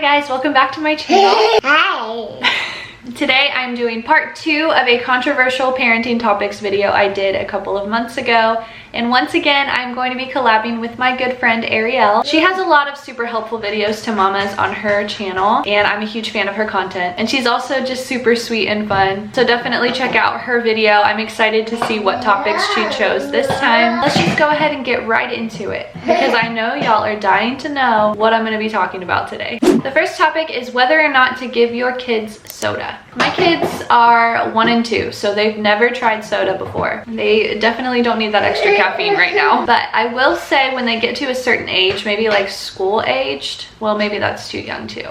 guys, welcome back to my channel. Hi. Today I'm doing part 2 of a controversial parenting topics video I did a couple of months ago. And once again, I'm going to be collabing with my good friend Arielle. She has a lot of super helpful videos to mamas on her channel, and I'm a huge fan of her content. And she's also just super sweet and fun. So definitely check out her video. I'm excited to see what topics she chose this time. Let's just go ahead and get right into it, because I know y'all are dying to know what I'm going to be talking about today. The first topic is whether or not to give your kids soda. My kids are 1 and 2, so they've never tried soda before. They definitely don't need that extra caffeine right now. But I will say when they get to a certain age, maybe like school aged, well, maybe that's too young too.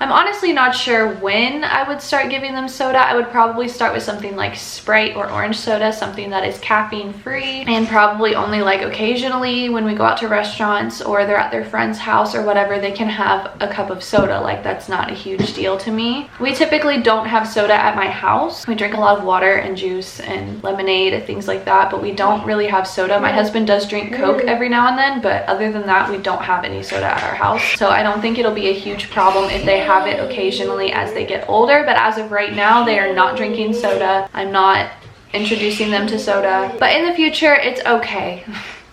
I'm honestly not sure when I would start giving them soda. I would probably start with something like Sprite or orange soda, something that is caffeine free, and probably only like occasionally when we go out to restaurants or they're at their friend's house or whatever, they can have a cup of soda. Like, that's not a huge deal to me. We typically don't have soda at my house. We drink a lot of water and juice and lemonade, things like that, but we don't really have soda. My husband does drink Coke every now and then, but other than that, we don't have any soda at our house. So I don't think it'll be a huge problem if they have it occasionally as they get older, but as of right now, they are not drinking soda. I'm not introducing them to soda, but in the future, it's okay.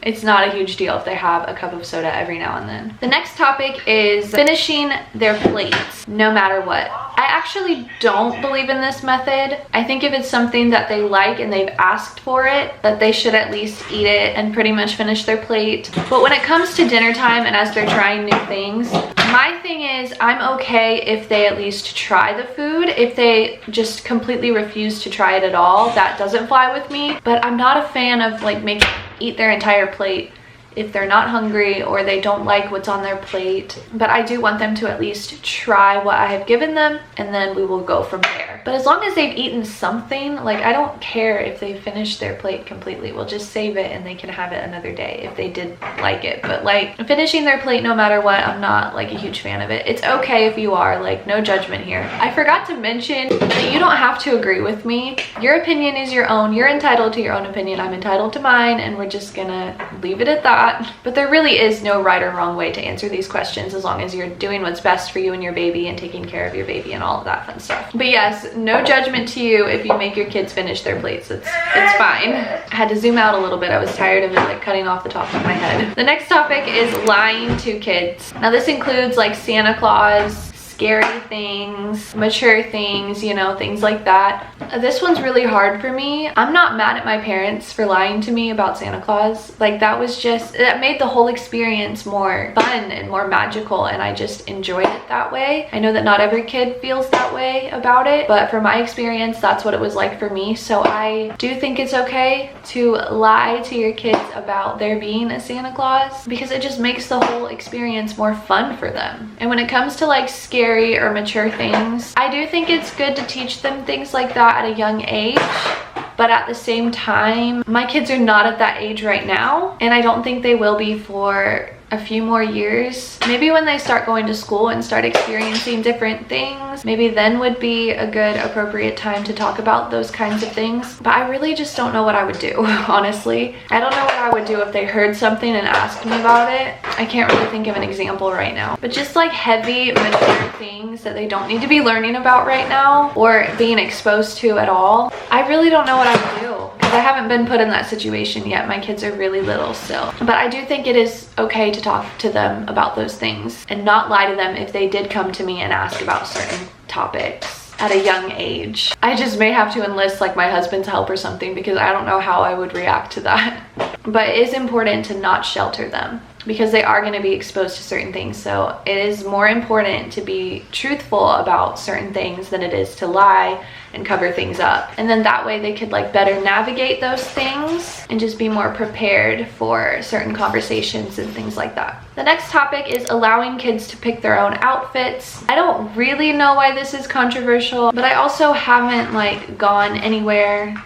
It's not a huge deal if they have a cup of soda every now and then. The next topic is finishing their plates, no matter what. I actually don't believe in this method. I think if it's something that they like and they've asked for it, that they should at least eat it and pretty much finish their plate. But when it comes to dinner time and as they're trying new things, my thing is I'm okay if they at least try the food. If they just completely refuse to try it at all, that doesn't fly with me. But I'm not a fan of like making eat their entire plate if they're not hungry or they don't like what's on their plate. But I do want them to at least try what I have given them, and then we will go from there. But as long as they've eaten something, like, I don't care if they finish their plate completely. We'll just save it and they can have it another day if they did like it. But like, finishing their plate no matter what, I'm not like a huge fan of it. It's okay if you are, like, no judgment here. I forgot to mention that you don't have to agree with me. Your opinion is your own. You're entitled to your own opinion. I'm entitled to mine, and we're just gonna leave it at that. But there really is no right or wrong way to answer these questions, as long as you're doing what's best for you and your baby and taking care of your baby and all of that fun stuff. But yes, no judgment to you if you make your kids finish their plates. It's fine. I had to zoom out a little bit. I was tired of it like cutting off the top of my head. The next topic is lying to kids. Now this includes like Santa Claus, scary things, mature things, you know, things like that. This one's really hard for me. I'm not mad at my parents for lying to me about Santa Claus. Like, that was just, that made the whole experience more fun and more magical, and I just enjoyed it that way. I know that not every kid feels that way about it, but from my experience, that's what it was like for me. So I do think it's okay to lie to your kids about there being a Santa Claus, because it just makes the whole experience more fun for them. And when it comes to like scary or mature things, I do think it's good to teach them things like that at a young age. But at the same time, my kids are not at that age right now, and I don't think they will be for a few more years. Maybe when they start going to school and start experiencing different things, maybe then would be a good appropriate time to talk about those kinds of things. But I really just don't know what I would do, honestly. I don't know what I would do if they heard something and asked me about it. I can't really think of an example right now. But just like heavy, mature things that they don't need to be learning about right now or being exposed to at all, I really don't know what I would do. I haven't been put in that situation yet. My kids are really little still. But I do think it is okay to talk to them about those things and not lie to them if they did come to me and ask about certain topics at a young age. I just may have to enlist like my husband's help or something, because I don't know how I would react to that. But it is important to not shelter them, because they are going to be exposed to certain things. So it is more important to be truthful about certain things than it is to lie and cover things up. And then that way they could like better navigate those things and just be more prepared for certain conversations and things like that. The next topic is allowing kids to pick their own outfits. I don't really know why this is controversial, but I also haven't like gone anywhere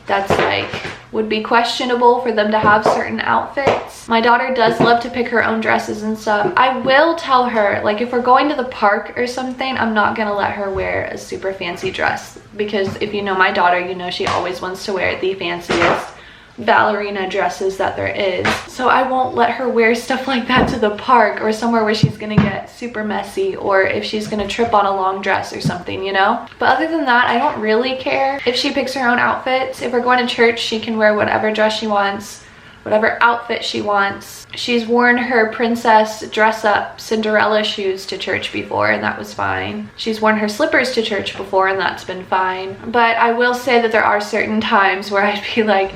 that's like would be questionable for them to have certain outfits. My daughter does love to pick her own dresses and stuff. I will tell her, like, if we're going to the park or something, I'm not gonna let her wear a super fancy dress, because if you know my daughter, you know she always wants to wear the fanciest, ballerina dresses that there is. So I won't let her wear stuff like that to the park or somewhere where she's gonna get super messy, or if she's gonna trip on a long dress or something, you know? But other than that, I don't really care if she picks her own outfits. If we're going to church, she can wear whatever dress she wants, whatever outfit she wants. She's worn her princess dress up Cinderella shoes to church before, and that was fine. She's worn her slippers to church before, and that's been fine. But I will say that there are certain times where I'd be like,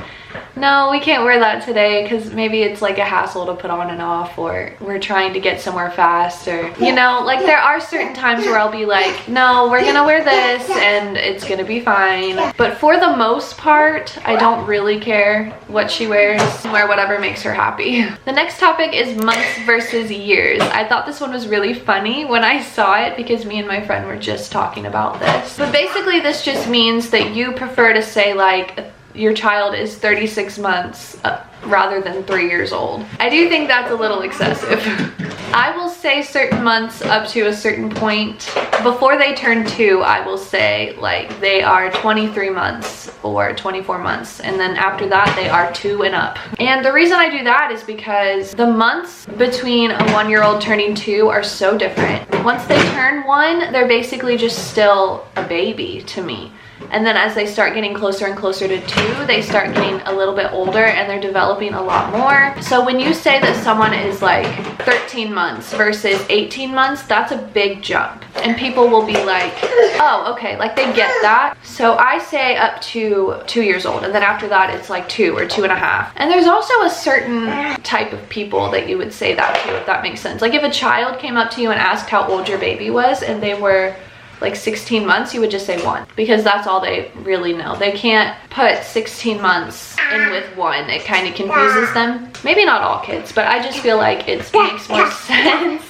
no, we can't wear that today, because maybe it's like a hassle to put on and off, or we're trying to get somewhere fast, or, you know, like there are certain times where I'll be like, no, we're gonna wear this and it's gonna be fine. But for the most part, I don't really care what she wears. Wear whatever makes her happy. The next topic is months versus years. I thought this one was really funny when I saw it, because me and my friend were just talking about this. But basically this just means that you prefer to say like your child is 36 months rather than 3 years old. I do think that's a little excessive. I will say certain months up to a certain point. Before they turn 2, I will say like they are 23 months or 24 months. And then after that, they are 2 and up. And the reason I do that is because the months between a 1-year-old turning 2 are so different. Once they turn 1, they're basically just still a baby to me. And then as they start getting closer and closer to 2, they start getting a little bit older and they're developing a lot more. So when you say that someone is like 13 months versus 18 months, that's a big jump. And people will be like, oh, okay, like they get that. So I say up to 2 years old, and then after that it's like 2 or 2.5. And there's also a certain type of people that you would say that to, if that makes sense. Like if a child came up to you and asked how old your baby was and they were like 16 months, you would just say 1, because that's all they really know. They can't put 16 months in with 1. It kind of confuses them. Maybe not all kids, but I just feel like it makes more sense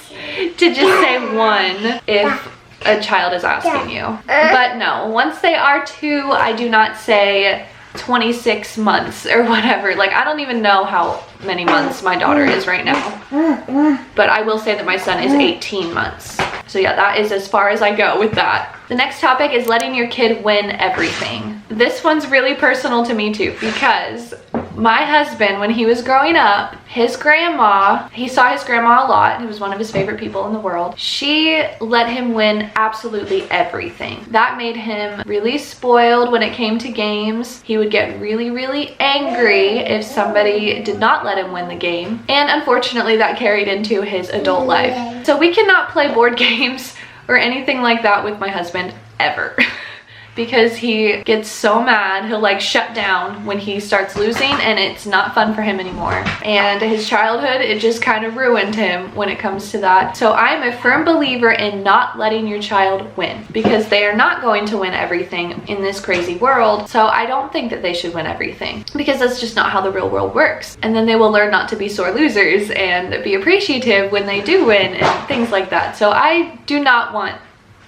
to just say 1 if a child is asking you. But no, once they are 2, I do not say 26 months or whatever. Like I don't even know how many months my daughter is right now, but I will say that my son is 18 months. So yeah, that is as far as I go with that. The next topic is letting your kid win everything. This one's really personal to me too, because my husband, when he was growing up, his grandma, he saw his grandma a lot. He was one of his favorite people in the world. She let him win absolutely everything. That made him really spoiled when it came to games. He would get really, really angry if somebody did not let him win the game. And unfortunately, that carried into his adult life. So we cannot play board games or anything like that with my husband ever. Because he gets so mad, he'll like shut down when he starts losing, and it's not fun for him anymore. And his childhood, it just kind of ruined him when it comes to that. So I'm a firm believer in not letting your child win, because they are not going to win everything in this crazy world. So I don't think that they should win everything, because that's just not how the real world works. And then they will learn not to be sore losers and be appreciative when they do win and things like that. So I do not want,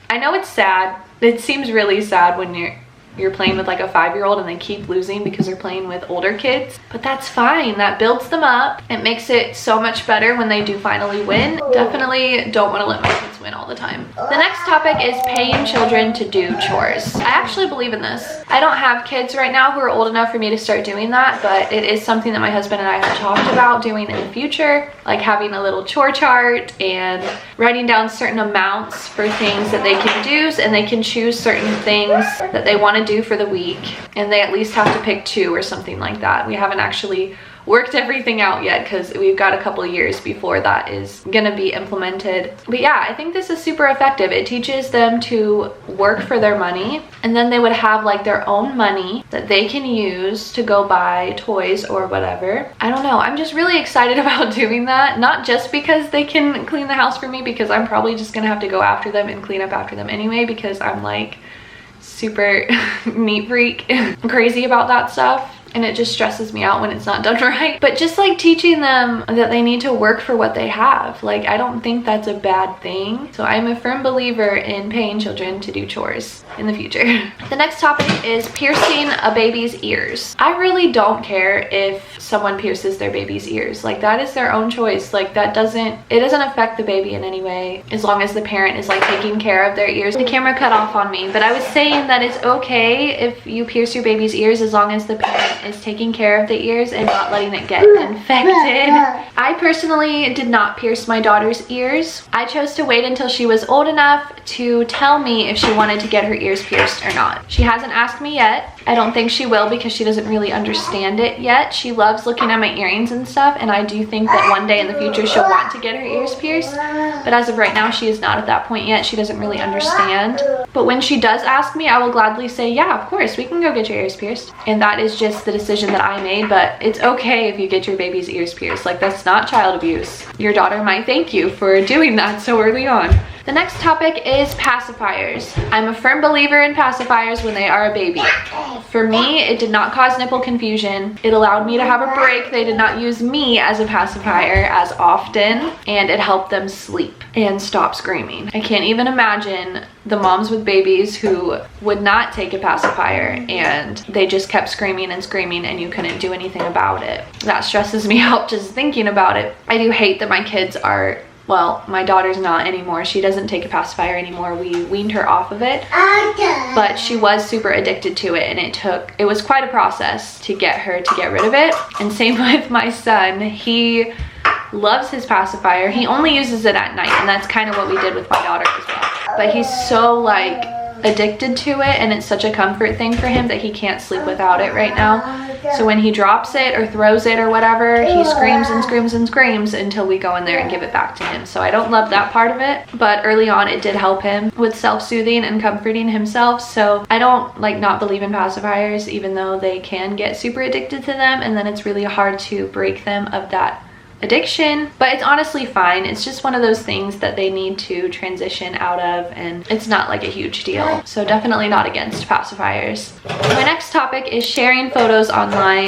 I know it's sad. It seems really sad when you're playing with like a 5-year-old and they keep losing because they're playing with older kids, but that's fine. That builds them up. It makes it so much better when they do finally win. Definitely don't want to let my kids win all the time. The next topic is paying children to do chores. I actually believe in this. I don't have kids right now who are old enough for me to start doing that, but it is something that my husband and I have talked about doing in the future, like having a little chore chart and writing down certain amounts for things that they can do, and they can choose certain things that they want to do for the week, and they at least have to pick 2 or something like that. We haven't actually worked everything out yet because we've got a couple of years before that is gonna be implemented. But yeah, I think this is super effective. It teaches them to work for their money, and then they would have like their own money that they can use to go buy toys or whatever. I don't know, I'm just really excited about doing that. Not just because they can clean the house for me, because I'm probably just gonna have to go after them and clean up after them anyway, because I'm like super neat freak, crazy about that stuff, and it just stresses me out when it's not done right. But just like teaching them that they need to work for what they have, like I don't think that's a bad thing. So I'm a firm believer in paying children to do chores in the future. The next topic is piercing a baby's ears. I really don't care if someone pierces their baby's ears. Like that is their own choice. Like it doesn't affect the baby in any way, as long as the parent is like taking care of their ears. The camera cut off on me, but I was saying that it's okay if you pierce your baby's ears as long as the parent is taking care of the ears and not letting it get infected. I personally did not pierce my daughter's ears. I chose to wait until she was old enough to tell me if she wanted to get her ears pierced or not. She hasn't asked me yet. I don't think she will because she doesn't really understand it yet. She loves looking at my earrings and stuff, and I do think that one day in the future she'll want to get her ears pierced. But as of right now, she is not at that point yet. She doesn't really understand. But when she does ask me, I will gladly say, yeah, of course, we can go get your ears pierced. And that is just the decision that I made, but it's okay if you get your baby's ears pierced. Like, that's not child abuse. Your daughter might thank you for doing that so early on. The next topic is pacifiers. I'm a firm believer in pacifiers when they are a baby. For me, it did not cause nipple confusion. It allowed me to have a break. They did not use me as a pacifier as often, and it helped them sleep and stop screaming. I can't even imagine the moms with babies who would not take a pacifier and they just kept screaming and screaming and you couldn't do anything about it. That stresses me out just thinking about it. I do hate that my kids are, well, my daughter's not anymore. She doesn't take a pacifier anymore. We weaned her off of it, but she was super addicted to it, and it was quite a process to get her to get rid of it. And same with my son. He loves his pacifier. He only uses it at night, and that's kind of what we did with my daughter as well. But he's so like addicted to it, and it's such a comfort thing for him that he can't sleep without it right now. So when he drops it or throws it or whatever, he screams and screams and screams until we go in there and give it back to him. So I don't love that part of it, but early on it did help him with self-soothing and comforting himself. So I don't like not believe in pacifiers, even though they can get super addicted to them, and then it's really hard to break them of that addiction. But it's honestly fine. It's just one of those things that they need to transition out of, and it's not like a huge deal. So definitely not against pacifiers. My next topic is sharing photos online.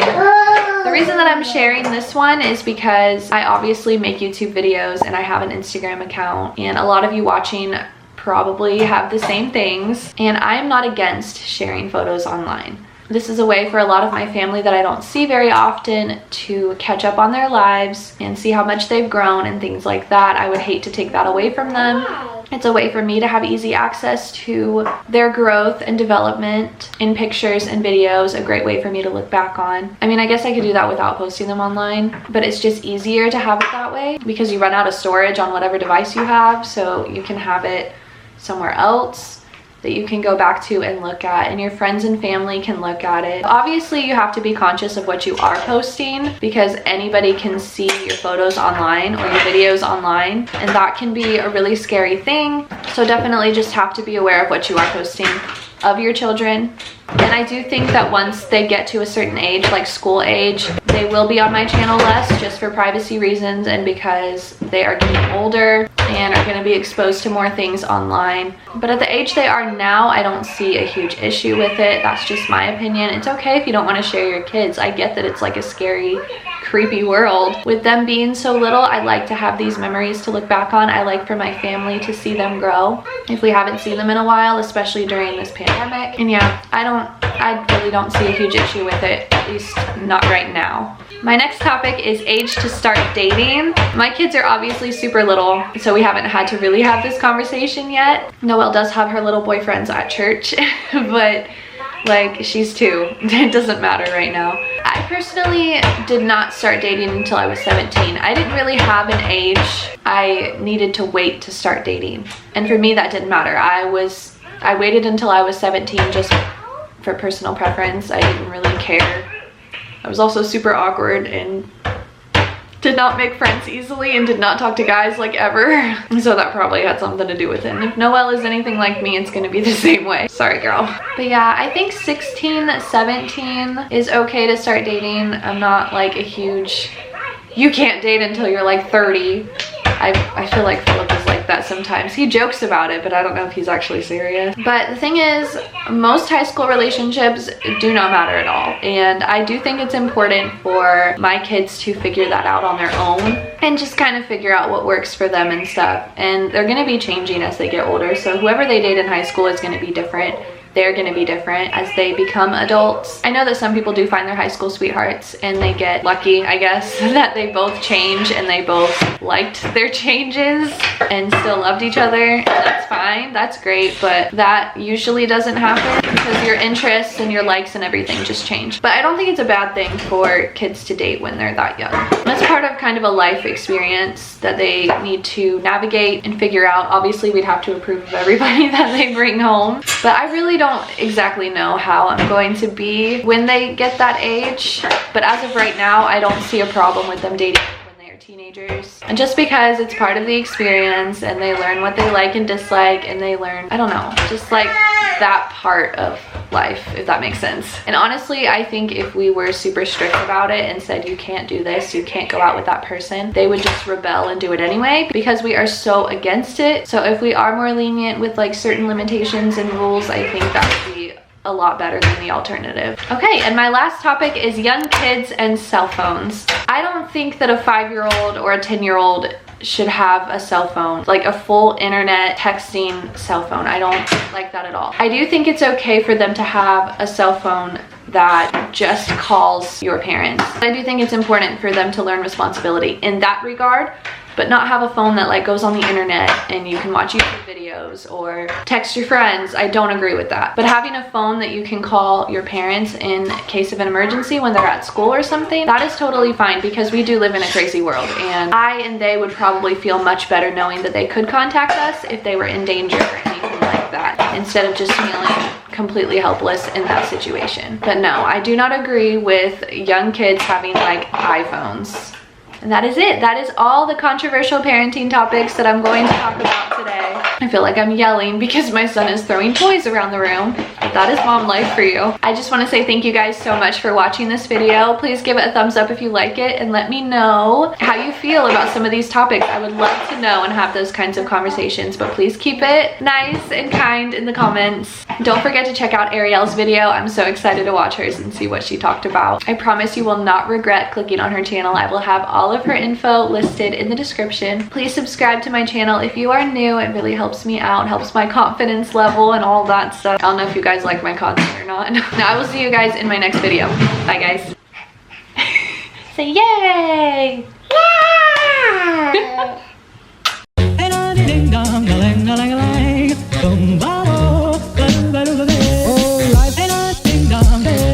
The reason that I'm sharing this one is because I obviously make YouTube videos and I have an Instagram account, and a lot of you watching probably have the same things, and I'm not against sharing photos online. This is a way for a lot of my family that I don't see very often to catch up on their lives and see how much they've grown and things like that. I would hate to take that away from them. It's a way for me to have easy access to their growth and development in pictures and videos, a great way for me to look back on. I mean, I guess I could do that without posting them online, but it's just easier to have it that way because you run out of storage on whatever device you have, so you can have it somewhere else that you can go back to and look at, and your friends and family can look at it. Obviously, you have to be conscious of what you are posting because anybody can see your photos online or your videos online, and that can be a really scary thing. So definitely just have to be aware of what you are posting of your children. And I do think that once they get to a certain age, like school age, they will be on my channel less just for privacy reasons and because they are getting older and are going to be exposed to more things online. But at the age they are now, I don't see a huge issue with it. That's just my opinion. It's okay if you don't want to share your kids. I get that it's like a scary, creepy world. With them being so little, I like to have these memories to look back on. I like for my family to see them grow if we haven't seen them in a while, especially during this pandemic. And yeah, I really don't see a huge issue with it, at least not right now. My next topic is age to start dating. My kids are obviously super little, so we haven't had to really have this conversation yet. Noelle does have her little boyfriends at church, but like, she's 2. It doesn't matter right now. I personally did not start dating until I was 17. I didn't really have an age I needed to wait to start dating. And for me, that didn't matter. I waited until I was 17 just for personal preference. I didn't really care. I was also super awkward and did not make friends easily and did not talk to guys like ever. So that probably had something to do with it. And if Noelle is anything like me, it's gonna be the same way. Sorry, girl. But yeah, I think 16, 17 is okay to start dating. I'm not like a huge, you can't date until you're like 30. I feel like Philip is like that sometimes. He jokes about it, but I don't know if he's actually serious. But the thing is, most high school relationships do not matter at all. And I do think it's important for my kids to figure that out on their own and just kind of figure out what works for them and stuff. And they're gonna be changing as they get older. So whoever they date in high school is gonna be different. They're going to be different as they become adults. I know that some people do find their high school sweethearts and they get lucky, I guess, that they both change and they both liked their changes and still loved each other. And that's fine, that's great, but that usually doesn't happen. because your interests and your likes and everything just change. But I don't think it's a bad thing for kids to date when they're that young. That's part of kind of a life experience that they need to navigate and figure out. Obviously, we'd have to approve of everybody that they bring home, but I really don't exactly know how I'm going to be when they get that age. But as of right now, I don't see a problem with them dating when they are teenagers. And just because it's part of the experience and they learn what they like and dislike, and they learn, I don't know, just like that part of life, if that makes sense. And honestly, I think if we were super strict about it and said you can't do this, you can't go out with that person, they would just rebel and do it anyway, because we are so against it. So if we are more lenient with like certain limitations and rules, I think that would be a lot better than the alternative. Okay, and my last topic is young kids and cell phones. I don't think that a 5-year-old or a 10-year-old should have a cell phone, like a full internet texting cell phone. I don't like that at all. I do think it's okay for them to have a cell phone that just calls your parents. I do think it's important for them to learn responsibility in that regard, but not have a phone that like goes on the internet and you can watch YouTube videos or text your friends. I don't agree with that. But having a phone that you can call your parents in case of an emergency when they're at school or something, that is totally fine, because we do live in a crazy world, and I and they would probably feel much better knowing that they could contact us if they were in danger or anything like that, instead of just feeling completely helpless in that situation. But no, I do not agree with young kids having like iPhones. And that is it. That is all the controversial parenting topics that I'm going to talk about today. I feel like I'm yelling because my son is throwing toys around the room, but that is mom life for you. I just want to say thank you guys so much for watching this video. Please give it a thumbs up if you like it, and let me know how you feel about some of these topics. I would love to know and have those kinds of conversations, but please keep it nice and kind in the comments. Don't forget to check out Arielle's video. I'm so excited to watch hers and see what she talked about. I promise you will not regret clicking on her channel. I will have all of her info listed in the description. Please subscribe to my channel if you are new. It really helps me out, helps my confidence level and all that stuff. I don't know if you guys like my content or not. Now I will see you guys in my next video. Bye guys. Say yay!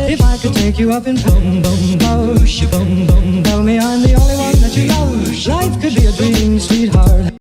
If I could take you up and boom, boom, boom, boom, boom, tell me I'm the only one that you know. Life could be a dream.